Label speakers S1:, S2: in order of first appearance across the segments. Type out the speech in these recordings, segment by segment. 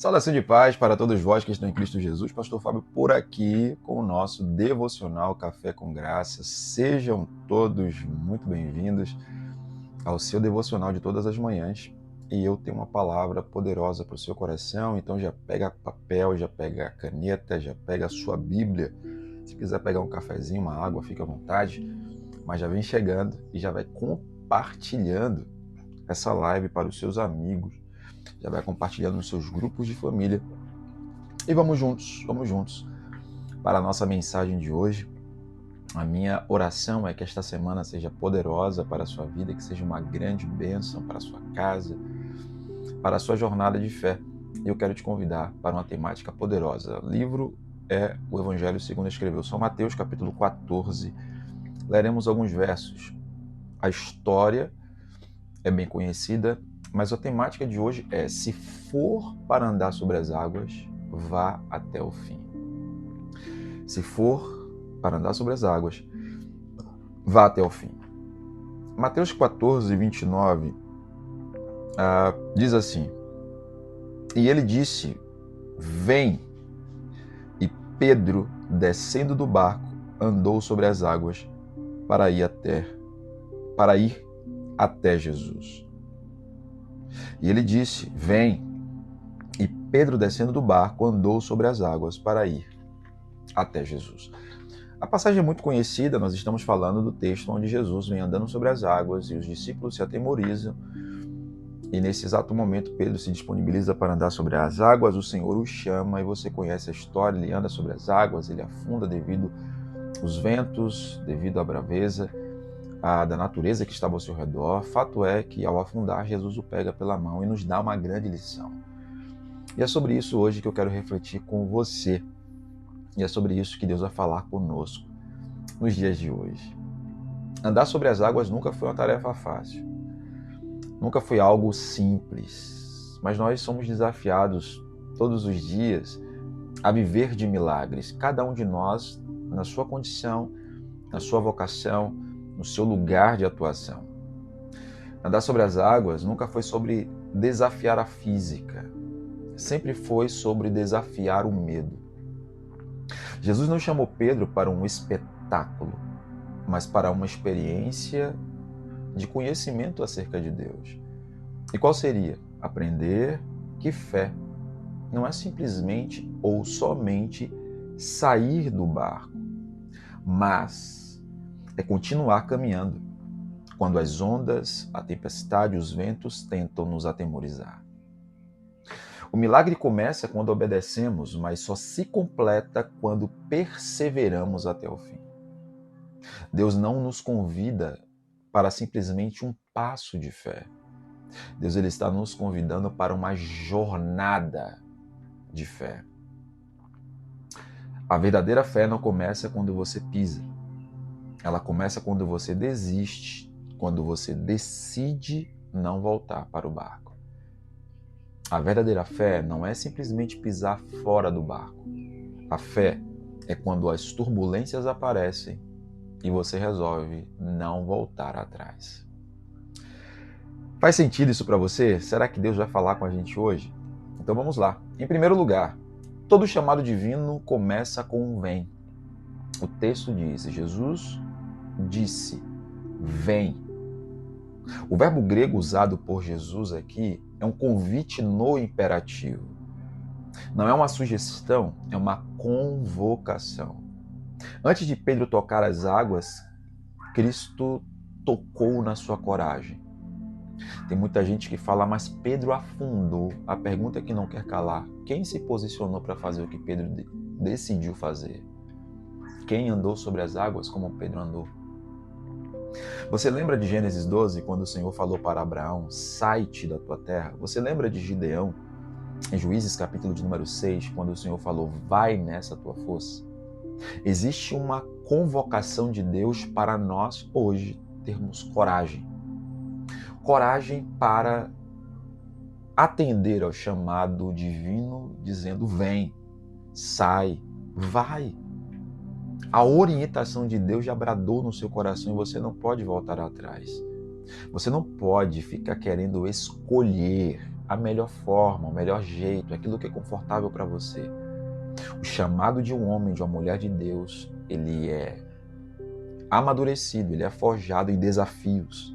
S1: Saudação de paz para todos vós que estão em Cristo Jesus. Pastor Fábio por aqui com o nosso devocional Café com Graça. Sejam todos muito bem-vindos ao seu devocional de todas as manhãs. E eu tenho uma palavra poderosa para o seu coração, então já pega papel, já pega a caneta, já pega a sua Bíblia. Se quiser pegar um cafezinho, uma água, fica à vontade. Mas já vem chegando e já vai compartilhando essa live para os seus amigos. Já vai compartilhando nos seus grupos de família. E vamos juntos para a nossa mensagem de hoje. A minha oração é que esta semana seja poderosa para a sua vida, que seja uma grande bênção para a sua casa, para a sua jornada de fé. E eu quero te convidar para uma temática poderosa. O livro é o Evangelho segundo escreveu São Mateus, capítulo 14. Leremos alguns versos. A história é bem conhecida, mas a temática de hoje é: se for para andar sobre as águas, vá até o fim. Se for para andar sobre as águas, vá até o fim. Mateus 14, 29 diz assim: e ele disse, vem. E Pedro, descendo do barco, andou sobre as águas para ir até Jesus. E ele disse, vem. E Pedro, descendo do barco, andou sobre as águas para ir até Jesus. A passagem é muito conhecida, nós estamos falando do texto onde Jesus vem andando sobre as águas e os discípulos se atemorizam. E nesse exato momento, Pedro se disponibiliza para andar sobre as águas, o Senhor o chama e você conhece a história, ele anda sobre as águas, ele afunda devido aos ventos, devido à braveza da natureza que estava ao seu redor. Fato é que ao afundar, Jesus o pega pela mão e nos dá uma grande lição. E é sobre isso hoje que eu quero refletir com você. E é sobre isso que Deus vai falar conosco nos dias de hoje. Andar sobre as águas nunca foi uma tarefa fácil. Nunca foi algo simples. Mas nós somos desafiados todos os dias a viver de milagres. Cada um de nós, na sua condição, na sua vocação, no seu lugar de atuação. Andar sobre as águas nunca foi sobre desafiar a física. Sempre foi sobre desafiar o medo. Jesus não chamou Pedro para um espetáculo, mas para uma experiência de conhecimento acerca de Deus. E qual seria? Aprender que fé não é simplesmente ou somente sair do barco, mas é continuar caminhando quando as ondas, a tempestade, os ventos tentam nos atemorizar. O milagre começa quando obedecemos, mas só se completa quando perseveramos até o fim. Deus não nos convida para simplesmente um passo de fé. Deus ele está nos convidando para uma jornada de fé. A verdadeira fé não começa quando você pisa. Ela começa quando você desiste, quando você decide não voltar para o barco. A verdadeira fé não é simplesmente pisar fora do barco. A fé é quando as turbulências aparecem e você resolve não voltar atrás. Faz sentido isso para você? Será que Deus vai falar com a gente hoje? Então vamos lá. Em primeiro lugar, todo chamado divino começa com um vem. O texto diz, Jesus disse, vem. O verbo grego usado por Jesus aqui é um convite no imperativo. Não é uma sugestão, é uma convocação. Antes de Pedro tocar as águas, Cristo tocou na sua coragem. Tem muita gente que fala, mas Pedro afundou. A pergunta que não quer calar: quem se posicionou para fazer o que Pedro decidiu fazer? Quem andou sobre as águas como Pedro andou? Você lembra de Gênesis 12, quando o Senhor falou para Abraão, sai-te da tua terra? Você lembra de Gideão, em Juízes capítulo de número 6, quando o Senhor falou, vai nessa tua força? Existe uma convocação de Deus para nós hoje termos coragem. Coragem para atender ao chamado divino, dizendo, vem, sai, vai. A orientação de Deus já bradou no seu coração e você não pode voltar atrás. Você não pode ficar querendo escolher a melhor forma, o melhor jeito, aquilo que é confortável para você. O chamado de um homem, de uma mulher de Deus, ele é amadurecido, ele é forjado em desafios.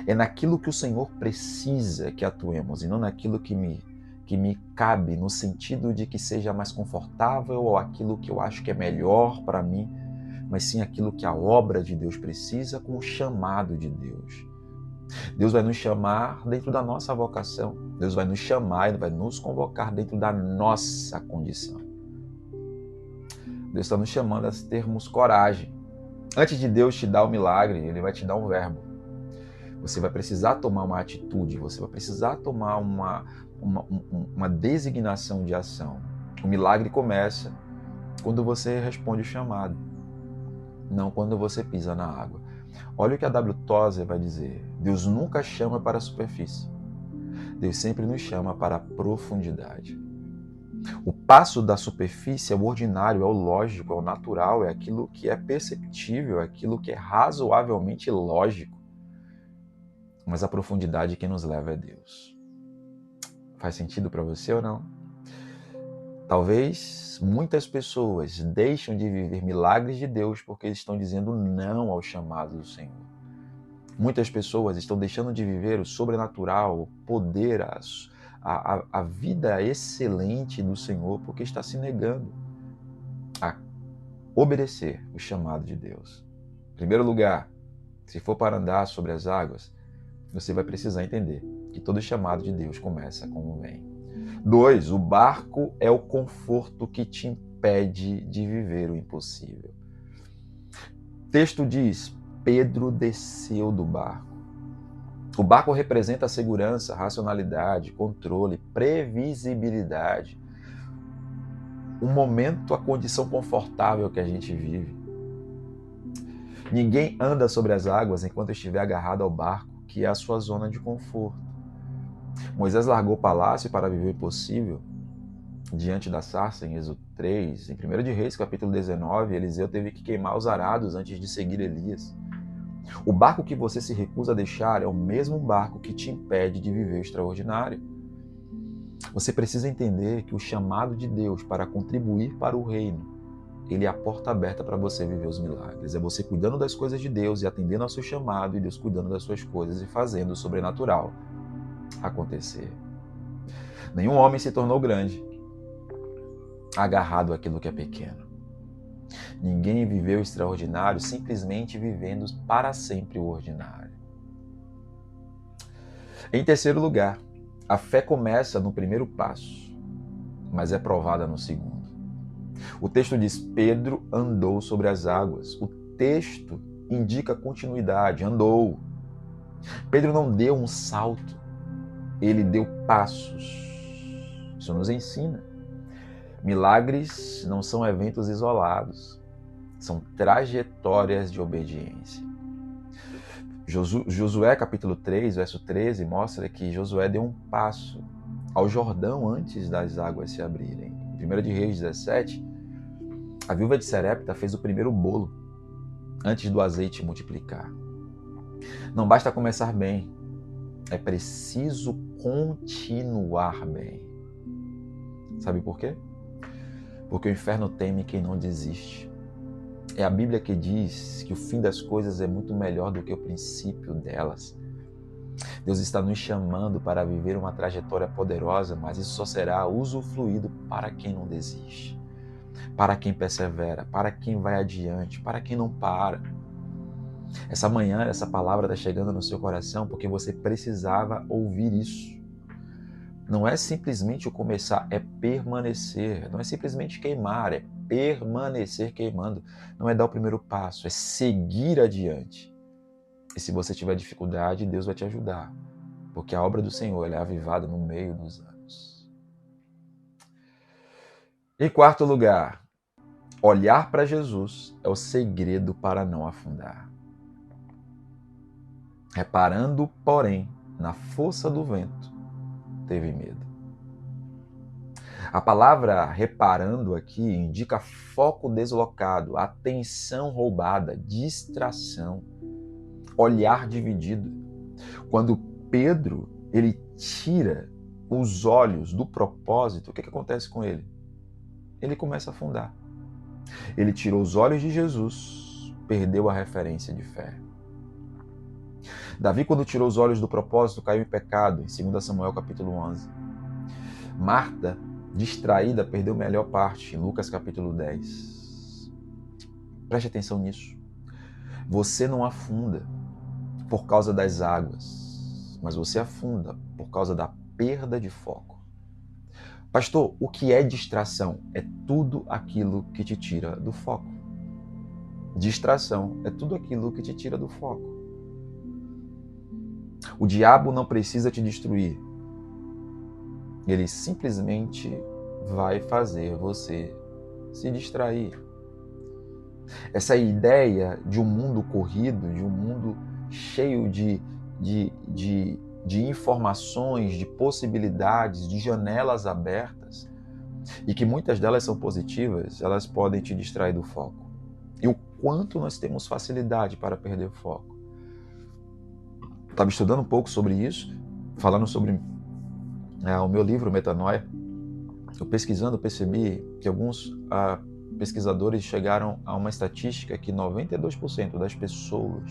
S1: É naquilo que o Senhor precisa que atuemos e não naquilo que me cabe, no sentido de que seja mais confortável ou aquilo que eu acho que é melhor para mim, mas sim aquilo que a obra de Deus precisa com o chamado de Deus. Deus vai nos chamar dentro da nossa vocação. Deus vai nos chamar, Ele vai nos convocar dentro da nossa condição. Deus está nos chamando a termos coragem. Antes de Deus te dar o milagre, Ele vai te dar um verbo. Você vai precisar tomar uma atitude, você vai precisar tomar uma designação de ação. O milagre começa quando você responde o chamado, não quando você pisa na água. Olha o que a W. Tozer vai dizer. Deus nunca chama para a superfície. Deus sempre nos chama para a profundidade. O passo da superfície é o ordinário, é o lógico, é o natural, é aquilo que é perceptível, é aquilo que é razoavelmente lógico. Mas a profundidade quem nos leva é Deus. Faz sentido para você ou não? Talvez muitas pessoas deixam de viver milagres de Deus porque estão dizendo não ao chamado do Senhor. Muitas pessoas estão deixando de viver o sobrenatural, o poder, a vida excelente do Senhor porque está se negando a obedecer o chamado de Deus. Em primeiro lugar, se for para andar sobre as águas, você vai precisar entender que todo chamado de Deus começa com um vem. 2. O barco é o conforto que te impede de viver o impossível. O texto diz, Pedro desceu do barco. O barco representa a segurança, racionalidade, controle, previsibilidade. O momento, a condição confortável que a gente vive. Ninguém anda sobre as águas enquanto estiver agarrado ao barco, que é a sua zona de conforto. Moisés largou o palácio para viver o impossível diante da sarça em Êxodo 3. Em 1 de Reis, capítulo 19, Eliseu teve que queimar os arados antes de seguir Elias. O barco que você se recusa a deixar é o mesmo barco que te impede de viver o extraordinário. Você precisa entender que o chamado de Deus para contribuir para o reino, ele é a porta aberta para você viver os milagres. É você cuidando das coisas de Deus e atendendo ao seu chamado, e Deus cuidando das suas coisas e fazendo o sobrenatural acontecer. Nenhum homem se tornou grande agarrado àquilo que é pequeno. Ninguém viveu o extraordinário simplesmente vivendo para sempre o ordinário. Em terceiro lugar, a fé começa no primeiro passo, mas é provada no segundo. O texto diz, Pedro andou sobre as águas. O texto indica continuidade, andou. Pedro não deu um salto, ele deu passos. Isso nos ensina. Milagres não são eventos isolados, são trajetórias de obediência. Josué capítulo 3, verso 13, mostra que Josué deu um passo ao Jordão antes das águas se abrirem. Em 1 de Reis 17, a viúva de Serepta fez o primeiro bolo antes do azeite multiplicar. Não basta começar bem, é preciso continuar bem. Sabe por quê? Porque o inferno teme quem não desiste. É a Bíblia que diz que o fim das coisas é muito melhor do que o princípio delas. Deus está nos chamando para viver uma trajetória poderosa, mas isso só será usufruído para quem não desiste, para quem persevera, para quem vai adiante, para quem não para. Essa manhã, essa palavra está chegando no seu coração porque você precisava ouvir isso. Não é simplesmente o começar, é permanecer. Não é simplesmente queimar, é permanecer queimando. Não é dar o primeiro passo, é seguir adiante. E se você tiver dificuldade, Deus vai te ajudar. Porque a obra do Senhor ela é avivada no meio dos anos. Em quarto lugar, olhar para Jesus é o segredo para não afundar. Reparando, porém, na força do vento, teve medo. A palavra reparando aqui indica foco deslocado, atenção roubada, distração, olhar dividido. Quando Pedro, ele tira os olhos do propósito, o que acontece com ele? Ele começa a afundar. Ele tirou os olhos de Jesus, perdeu a referência de fé. Davi, quando tirou os olhos do propósito, caiu em pecado, em 2 Samuel capítulo 11. Marta, distraída, perdeu a melhor parte, em Lucas capítulo 10. Preste atenção nisso. Você não afunda por causa das águas, mas você afunda por causa da perda de foco. Pastor, o que é distração? É tudo aquilo que te tira do foco. Distração é tudo aquilo que te tira do foco. O diabo não precisa te destruir. Ele simplesmente vai fazer você se distrair. Essa ideia de um mundo corrido, de um mundo cheio de informações, de possibilidades, de janelas abertas, e que muitas delas são positivas, elas podem te distrair do foco. E o quanto nós temos facilidade para perder o foco. Estava estudando um pouco sobre isso, falando sobre o meu livro Metanoia. Eu pesquisando percebi que alguns pesquisadores chegaram a uma estatística que 92% das pessoas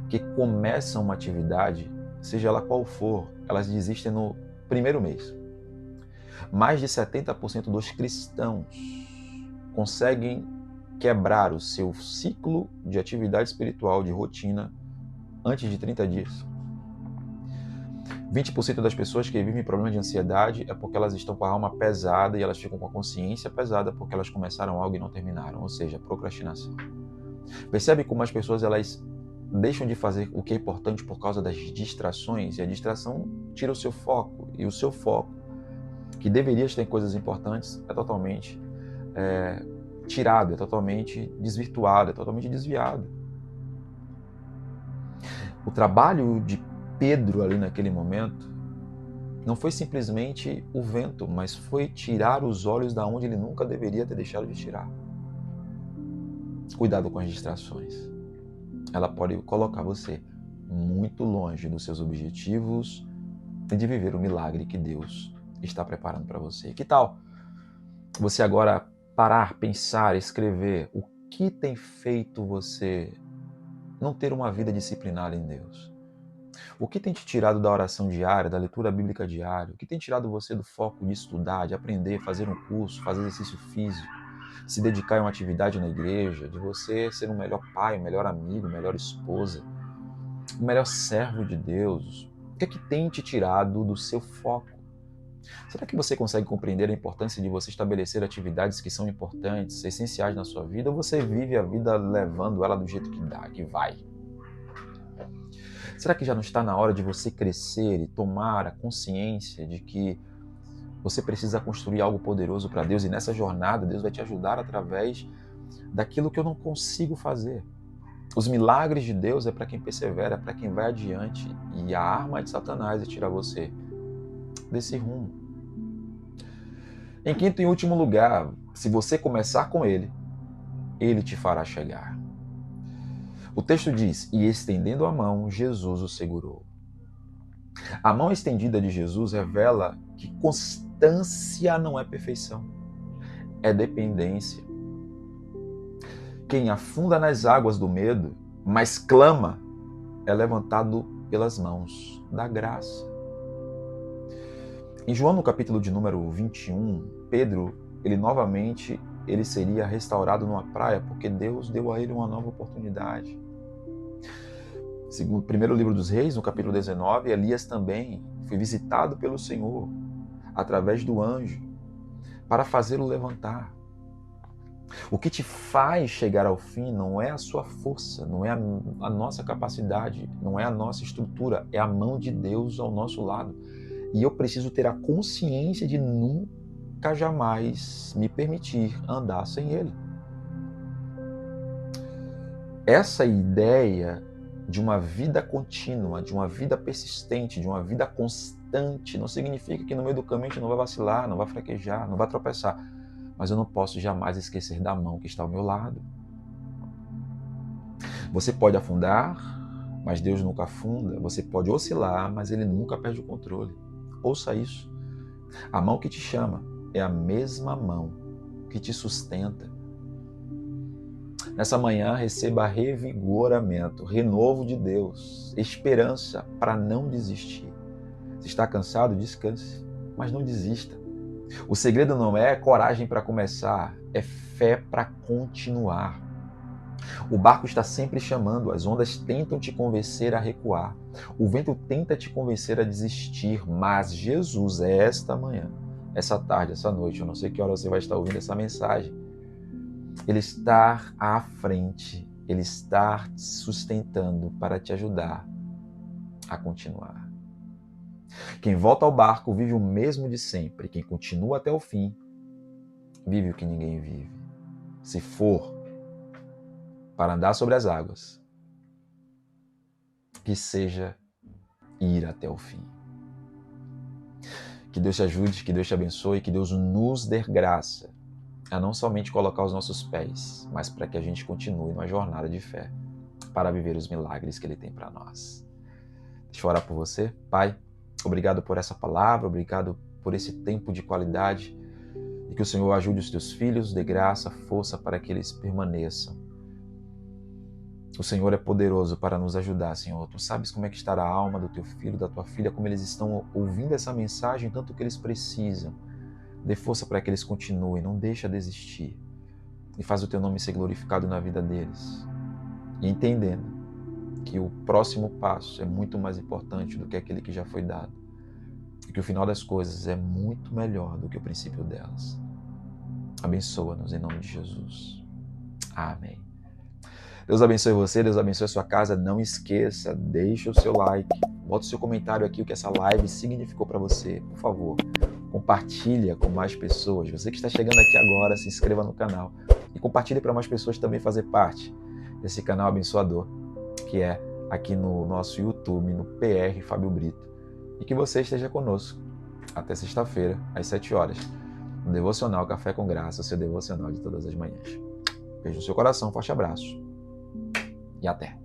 S1: que começam uma atividade, seja ela qual for, elas desistem no primeiro mês. Mais de 70% dos cristãos conseguem quebrar o seu ciclo de atividade espiritual, de rotina, antes de 30 dias. 20% das pessoas que vivem problemas de ansiedade é porque elas estão com a alma pesada e elas ficam com a consciência pesada porque elas começaram algo e não terminaram, ou seja, procrastinação. Percebe como as pessoas elas deixam de fazer o que é importante por causa das distrações, e a distração tira o seu foco, e o seu foco, que deveria estar em coisas importantes, é totalmente tirado, é totalmente desvirtuado, é totalmente desviado. O trabalho de Pedro ali naquele momento não foi simplesmente o vento, mas foi tirar os olhos da onde ele nunca deveria ter deixado de tirar. Cuidado com as distrações. Ela pode colocar você muito longe dos seus objetivos e de viver o milagre que Deus está preparando para você. Que tal você agora parar, pensar, escrever o que tem feito você não ter uma vida disciplinada em Deus? O que tem te tirado da oração diária, da leitura bíblica diária? O que tem tirado você do foco de estudar, de aprender, fazer um curso, fazer exercício físico, se dedicar a uma atividade na igreja, de você ser um melhor pai, um melhor amigo, melhor esposa, um melhor servo de Deus? O que tem te tirado do seu foco? Será que você consegue compreender a importância de você estabelecer atividades que são importantes, essenciais na sua vida, ou você vive a vida levando ela do jeito que dá, que vai? Será que já não está na hora de você crescer e tomar a consciência de que você precisa construir algo poderoso para Deus, e nessa jornada Deus vai te ajudar através daquilo que eu não consigo fazer? Os milagres de Deus é para quem persevera, é para quem vai adiante, e a arma de Satanás é tirar você desse rumo. Em quinto e último lugar, se você começar com ele, ele te fará chegar. O texto diz, e estendendo a mão, Jesus o segurou. A mão estendida de Jesus revela que constância não é perfeição, é dependência. Quem afunda nas águas do medo, mas clama, é levantado pelas mãos da graça. Em João, no capítulo de número 21, Pedro, ele seria restaurado numa praia porque Deus deu a ele uma nova oportunidade. Segundo o primeiro livro dos Reis, no capítulo 19, Elias também foi visitado pelo Senhor através do anjo para fazê-lo levantar. O que te faz chegar ao fim não é a sua força, não é a nossa capacidade, não é a nossa estrutura, é a mão de Deus ao nosso lado. E eu preciso ter a consciência de nunca jamais me permitir andar sem Ele. Essa ideia de uma vida contínua, de uma vida persistente, de uma vida constante, não significa que no meio do caminho a gente não vai vacilar, não vai fraquejar, não vai tropeçar. Mas eu não posso jamais esquecer da mão que está ao meu lado. Você pode afundar, mas Deus nunca afunda. Você pode oscilar, mas Ele nunca perde o controle. Ouça isso. A mão que te chama é a mesma mão que te sustenta. Nessa manhã, receba revigoramento, renovo de Deus, esperança para não desistir. Se está cansado, descanse, mas não desista. O segredo não é coragem para começar, é fé para continuar. O barco está sempre chamando, as ondas tentam te convencer a recuar, o vento tenta te convencer a desistir, mas Jesus, esta manhã, essa tarde, essa noite, eu não sei que hora você vai estar ouvindo essa mensagem, Ele está à frente, Ele está te sustentando para te ajudar a continuar. Quem volta ao barco vive o mesmo de sempre. Quem continua até o fim, vive o que ninguém vive. Se for para andar sobre as águas, que seja ir até o fim. Que Deus te ajude, que Deus te abençoe, que Deus nos dê graça a não somente colocar os nossos pés, mas para que a gente continue numa jornada de fé para viver os milagres que Ele tem para nós. Deixa eu orar por você. Pai, obrigado por essa palavra, obrigado por esse tempo de qualidade e que o Senhor ajude os teus filhos, dê graça, força para que eles permaneçam. O Senhor é poderoso para nos ajudar, Senhor. Tu sabes como é que está a alma do teu filho, da tua filha, como eles estão ouvindo essa mensagem, tanto que eles precisam. Dê força para que eles continuem, não deixa desistir. E faz o teu nome ser glorificado na vida deles. E entendendo que o próximo passo é muito mais importante do que aquele que já foi dado. E que o final das coisas é muito melhor do que o princípio delas. Abençoa-nos em nome de Jesus. Amém. Deus abençoe você, Deus abençoe a sua casa. Não esqueça, deixa o seu like, bota o seu comentário aqui, o que essa live significou para você. Por favor, compartilha com mais pessoas. Você que está chegando aqui agora, se inscreva no canal e compartilhe para mais pessoas também fazer parte desse canal abençoador, que é aqui no nosso YouTube, no PR Fábio Brito. E que você esteja conosco até sexta-feira, às 7 horas, no Devocional Café com Graça, o seu devocional de todas as manhãs. Beijo no seu coração, forte abraço. E até!